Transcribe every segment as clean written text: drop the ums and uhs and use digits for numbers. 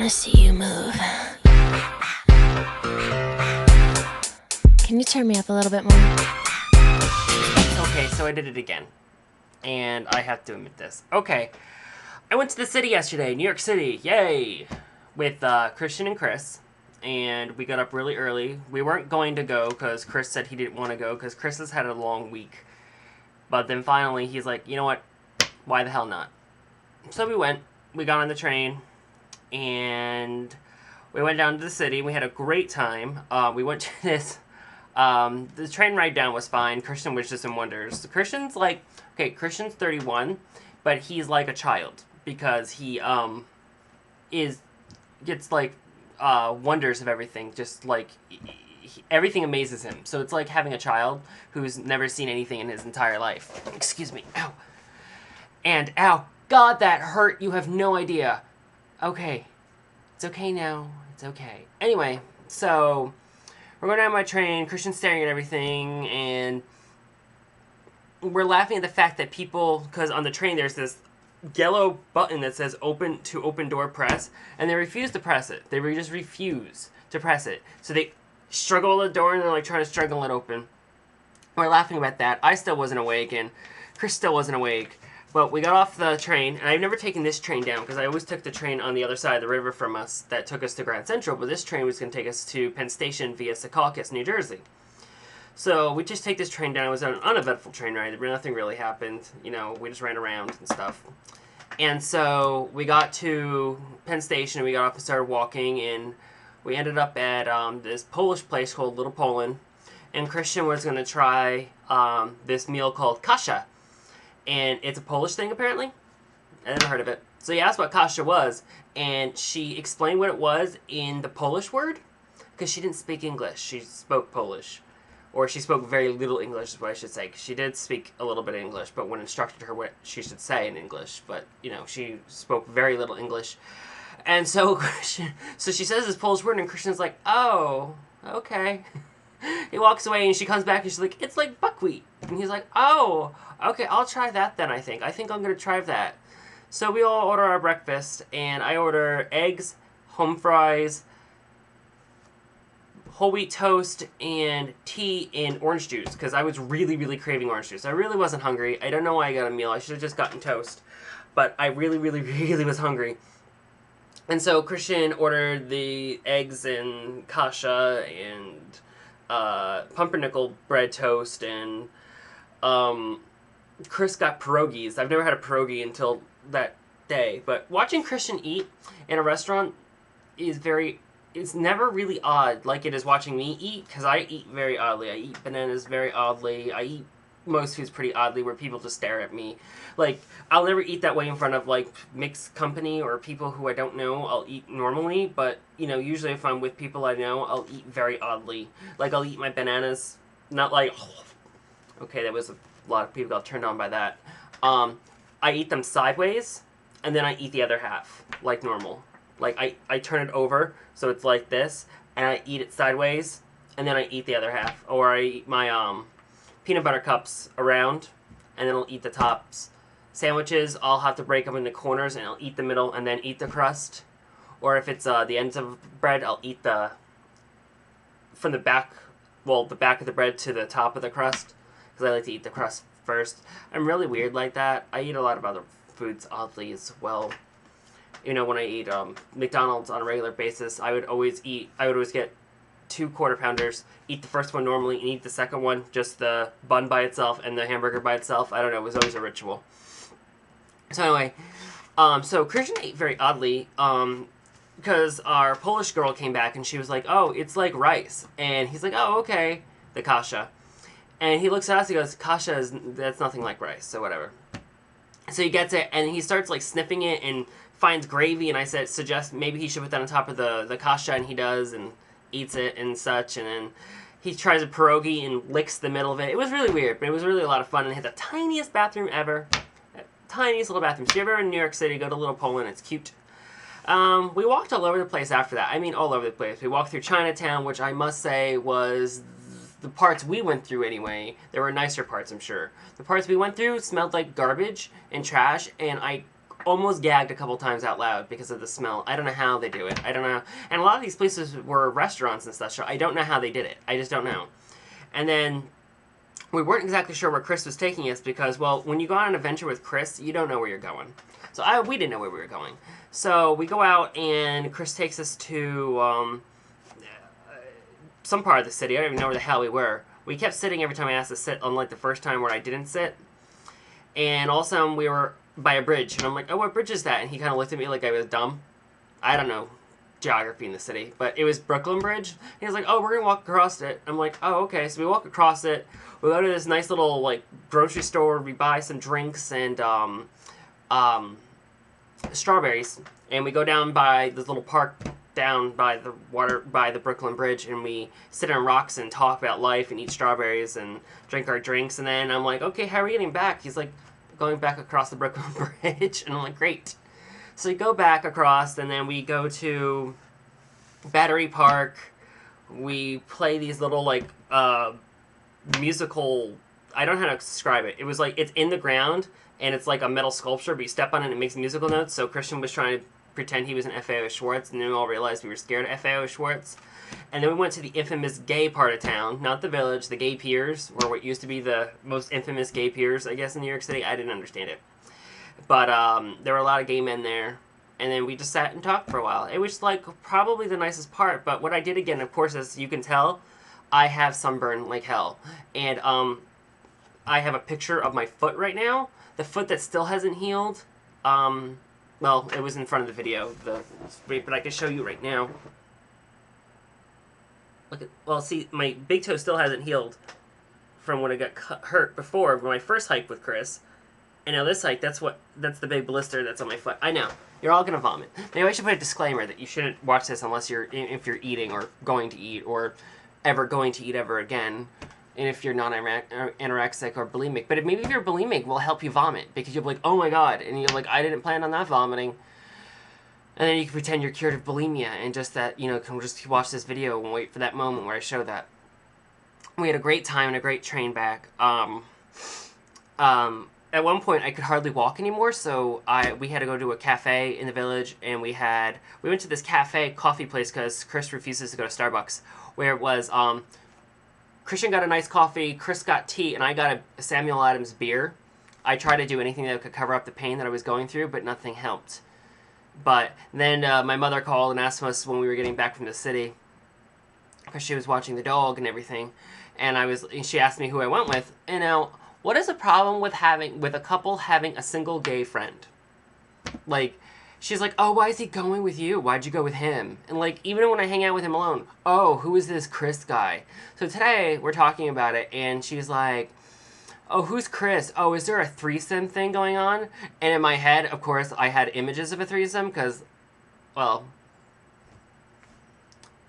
wanna see you move. Can you turn me up a little bit more? Okay, so I did it again. And I have to admit this. Okay. I went to the city yesterday, New York City. Yay! With Christian and Chris. And we got up really early. We weren't going to go because Chris said he didn't want to go because Chris has had a long week. But then finally he's like, you know what? Why the hell not? So we went. We got on the train. And we went down to the city. We had a great time. We went to this... the train ride down was fine. Christian was just in wonders. Christian's 31, but he's like a child because he gets wonders of everything. Just like everything amazes him. So it's like having a child who's never seen anything in his entire life. Excuse me. Ow. And ow, God, that hurt. You have no idea. Okay, it's okay now. It's okay. Anyway, so. We're going down my train, Christian's staring at everything, and we're laughing at the fact that people, because on the train there's this yellow button that says open door press, and they refuse to press it. They just refuse to press it. So they struggle the door and they're like trying to struggle it open. We're laughing about that. I still wasn't awake, and Chris still wasn't awake. But we got off the train, and I've never taken this train down because I always took the train on the other side of the river from us that took us to Grand Central, but this train was going to take us to Penn Station via Secaucus, New Jersey. So we just take this train down. It was an uneventful train ride. Nothing really happened. You know, we just ran around and stuff. And so we got to Penn Station, and we got off and started walking, and we ended up at this Polish place called Little Poland, and Christian was going to try this meal called kasha. And it's a Polish thing, apparently. I never heard of it. So he asked what kasha was, and she explained what it was in the Polish word, because she didn't speak English. She spoke Polish. Or she spoke very little English, is what I should say. She did speak a little bit of English, but when instructed her what she should say in English. But, you know, she spoke very little English. And so, so she says this Polish word, and Christian's like, oh, okay. He walks away, and she comes back, and she's like, it's like buckwheat. And he's like, oh, okay, I'll try that then, I think. I think I'm going to try that. So we all order our breakfast, and I order eggs, home fries, whole wheat toast, and tea and orange juice, because I was really, really craving orange juice. I really wasn't hungry. I don't know why I got a meal. I should have just gotten toast. But I really, really, really was hungry. And so Christian ordered the eggs and kasha and pumpernickel bread toast, and Chris got pierogies. I've never had a pierogi until that day, but watching Christian eat in a restaurant it's never really odd like it is watching me eat, because I eat very oddly. I eat bananas very oddly. I eat most foods pretty oddly where people just stare at me. Like, I'll never eat that way in front of, like, mixed company or people who I don't know. I'll eat normally, but, you know, usually if I'm with people I know, I'll eat very oddly. Like, I'll eat my bananas, not like, okay, that was a lot of people got turned on by that. I eat them sideways, and then I eat the other half, like normal. Like, I turn it over, so it's like this, and I eat it sideways, and then I eat the other half. Or I eat my, peanut butter cups around, and then I'll eat the tops. Sandwiches, I'll have to break them into corners, and I'll eat the middle, and then eat the crust. Or if it's the ends of bread, I'll eat from the back, the back of the bread to the top of the crust, because I like to eat the crust first. I'm really weird like that. I eat a lot of other foods oddly as well. You know, when I eat McDonald's on a regular basis, I would always get 2 Quarter Pounders, eat the first one normally, and eat the second one, just the bun by itself and the hamburger by itself. I don't know, it was always a ritual. So anyway, so Christian ate very oddly, because our Polish girl came back and she was like, oh, it's like rice. And he's like, oh, okay, the kasha. And he looks at us, he goes, kasha that's nothing like rice, so whatever. So he gets it, and he starts like sniffing it and finds gravy, and I suggest maybe he should put that on top of the kasha, and he does, and eats it and such, and then he tries a pierogi and licks the middle of it. It was really weird, but it was really a lot of fun, and it had the tiniest bathroom ever. Tiniest little bathroom. So if you're ever in New York City, go to Little Poland, it's cute. We walked all over the place after that. I mean, all over the place. We walked through Chinatown, which I must say was the parts we went through anyway. There were nicer parts, I'm sure. The parts we went through smelled like garbage and trash, and I almost gagged a couple times out loud because of the smell. I don't know how they do it. I don't know. And a lot of these places were restaurants and stuff, so I don't know how they did it. I just don't know. And then we weren't exactly sure where Chris was taking us because, well, when you go on an adventure with Chris, you don't know where you're going. So we didn't know where we were going. So we go out, and Chris takes us to some part of the city. I don't even know where the hell we were. We kept sitting every time I asked to sit, unlike the first time where I didn't sit. And all of a sudden, we were by a bridge. And I'm like, oh, what bridge is that? And he kind of looked at me like I was dumb. I don't know geography in the city. But it was Brooklyn Bridge. And he was like, oh, we're going to walk across it. I'm like, oh, okay. So we walk across it. We go to this nice little, like, grocery store. We buy some drinks and strawberries. And we go down by this little park down by the water, by the Brooklyn Bridge, and we sit on rocks and talk about life and eat strawberries and drink our drinks. And then I'm like, okay, how are we getting back? He's like, going back across the Brooklyn Bridge. And I'm like, great. So we go back across, and then we go to Battery Park. We play these little, like, musical, I don't know how to describe it. It was like, it's in the ground, and it's like a metal sculpture, but you step on it and it makes musical notes. So Christian was trying to pretend he was an FAO Schwartz, and then we all realized we were scared of FAO Schwartz. And then we went to the infamous gay part of town, not the village, the gay piers, or what used to be the most infamous gay piers, I guess, in New York City. I didn't understand it. But there were a lot of gay men there. And then we just sat and talked for a while. It was, like, probably the nicest part. But what I did again, of course, as you can tell, I have sunburn like hell. And I have a picture of my foot right now. The foot that still hasn't healed. Well, it was in front of the video, but I can show you right now. Look at, well, see, my big toe still hasn't healed from when I got hurt before, when my first hike with Chris. And now this hike, that's the big blister that's on my foot. I know, you're all gonna vomit. Maybe I should put a disclaimer that you shouldn't watch this unless if you're eating or going to eat or ever going to eat ever again. And if you're not anorexic or bulimic. But maybe if you're bulimic, will help you vomit. Because you'll be like, oh my god. And you're like, I didn't plan on that vomiting. And then you can pretend you're cured of bulimia. And just that, you know, can just watch this video and wait for that moment where I show that. We had a great time and a great train back. At one point, I could hardly walk anymore. So we had to go to a cafe in the village. And we went to this cafe coffee place because Chris refuses to go to Starbucks. Where it was, Christian got a nice coffee, Chris got tea, and I got a Samuel Adams beer. I tried to do anything that could cover up the pain that I was going through, but nothing helped. But then my mother called and asked us when we were getting back from the city, because she was watching the dog and everything, and she asked me who I went with. And now, what is the problem with a couple having a single gay friend? Like, she's like, oh, why is he going with you? Why'd you go with him? And, like, even when I hang out with him alone, oh, who is this Chris guy? So today, we're talking about it, and she's like, oh, who's Chris? Oh, is there a threesome thing going on? And in my head, of course, I had images of a threesome, because, well,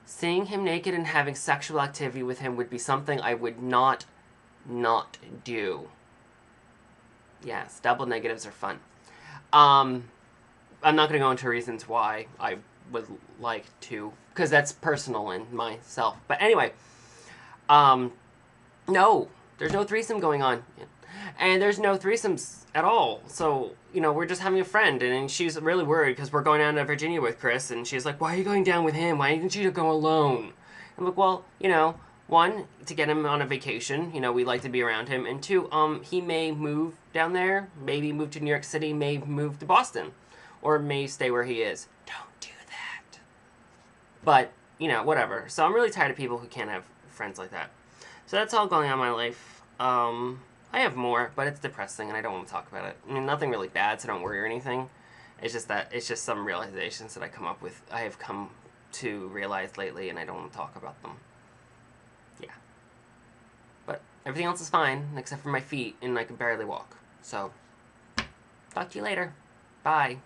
seeing him naked and having sexual activity with him would be something I would not do. Yes, double negatives are fun. I'm not going to go into reasons why I would like to, because that's personal in myself. But anyway, no, there's no threesome going on. And there's no threesomes at all. So, you know, we're just having a friend. And she's really worried because we're going down to Virginia with Chris. And she's like, why are you going down with him? Why didn't you go alone? I'm like, well, you know, one, to get him on a vacation. You know, we like to be around him. And two, he may move down there. Maybe move to New York City. May move to Boston. Or may stay where he is. Don't do that. But, you know, whatever. So I'm really tired of people who can't have friends like that. So that's all going on in my life. I have more, but it's depressing and I don't want to talk about it. I mean, nothing really bad, so don't worry or anything. It's just some realizations that I have come to realize lately, and I don't want to talk about them. Yeah. But everything else is fine, except for my feet, and I can barely walk. So, talk to you later. Bye.